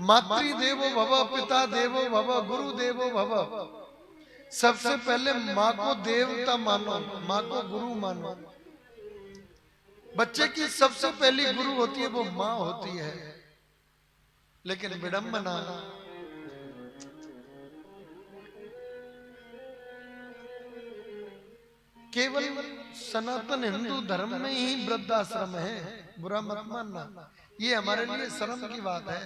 मातृ देवो भव, पिता देवो भव, गुरु देवो भव। सबसे पहले माँ को देवता मानो, माँ को गुरु मानो। बच्चे की सबसे पहली गुरु होती है वो माँ होती है। लेकिन विडंबना, केवल सनातन हिंदू धर्म में ही वृद्धाश्रम है। बुरा मत मानना, ये हमारे लिए शर्म की बात है।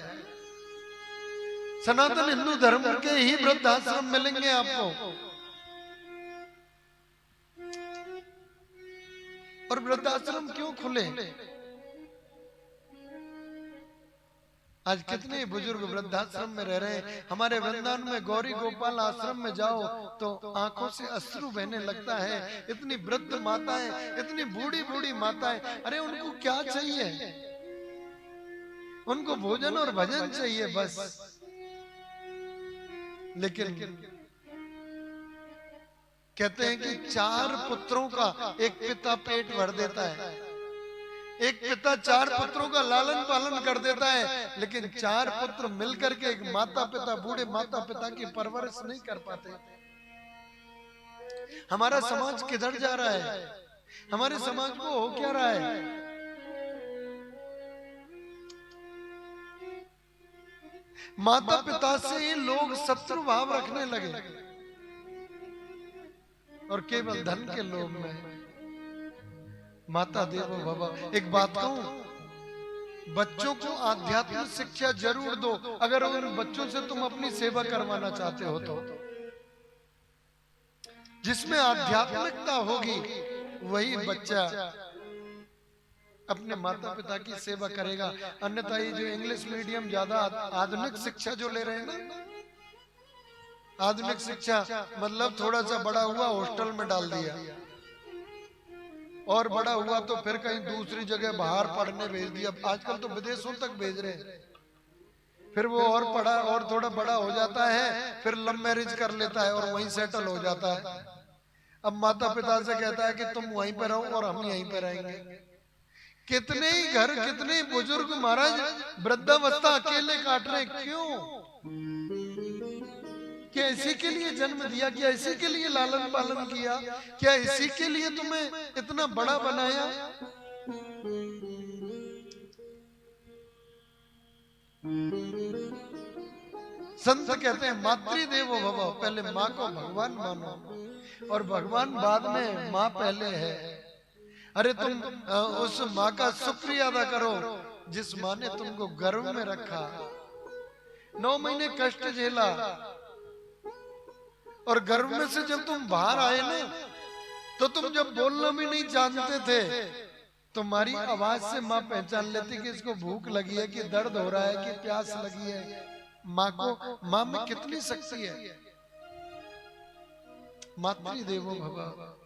सनातन हिंदू धर्म के ही वृद्धाश्रम मिलेंगे आपको। और वृद्धाश्रम क्यों खुले? आज कितने बुजुर्ग वृद्धाश्रम में रह रहे हैं। हमारे वृंदावन में गौरी गोपाल आश्रम में जाओ तो आंखों से अश्रु बहने लगता है। इतनी वृद्ध माताएं, इतनी बूढ़ी बूढ़ी माताएं, अरे उनको क्या चाहिए? उनको भोजन और भजन चाहिए बस। लेकिन कहते हैं कि 4 पुत्रों का एक पिता पेट भर देता है। एक पिता 4 पुत्रों का लालन पालन कर देता है, लेकिन 4 पुत्र मिलकर के एक माता पिता, बूढ़े माता पिता की परवरिश नहीं कर पाते। हमारा समाज किधर जा रहा है? हमारे समाज को हो क्या रहा है? माता पिता से लोग शत्रु भाव रखने लगे और केवल धन के लोभ में। माता देवो भव। एक बात कहूं, बच्चों को आध्यात्मिक शिक्षा जरूर दो, अगर उन बच्चों से तुम अपनी सेवा करवाना चाहते हो तो। जिसमें आध्यात्मिकता होगी वही बच्चा अपने माता पिता की सेवा करेगा। अन्यथा ये जो इंग्लिश मीडियम ज्यादा आधुनिक शिक्षा जो ले रहे हैं ना, आधुनिक शिक्षा मतलब थोड़ा सा बड़ा हुआ हॉस्टल में डाल दिया, और बड़ा हुआ तो फिर कहीं दूसरी जगह बाहर पढ़ने भेज दिया। आजकल तो विदेशों तक भेज रहे हैं। फिर वो और पढ़ा और थोड़ा बड़ा हो जाता है, फिर लव मैरिज कर लेता है और वहीं सेटल हो जाता है। अब माता पिता से कहता है कि तुम वहीं पे रहो और हम यहीं पे रहेंगे। कितने ही घर, कितने ही बुजुर्ग महाराज वृद्धावस्था अकेले काट रहे। क्यों? क्या इसी के लिए जन्म दिया? क्या इसी के लिए लालन पालन किया? क्या इसी के लिए तुम्हें इतना बड़ा बनाया? संत कहते हैं मातृ देवो भव, पहले माँ को भगवान मानो और भगवान बाद में, माँ पहले है। अरे तुम उस माँ का शुक्रिया अदा करो जिस माँ ने तुमको गर्भ में रखा, 9 महीने कष्ट झेला, और गर्भ में से जब तुम बाहर आए ना, तो तुम जब बोलना भी नहीं जानते थे, तुम्हारी आवाज से माँ पहचान लेती कि इसको भूख लगी है, कि दर्द हो रहा है, कि प्यास लगी है। माँ को, माँ में कितनी शक्ति है। मातृ देवो भव।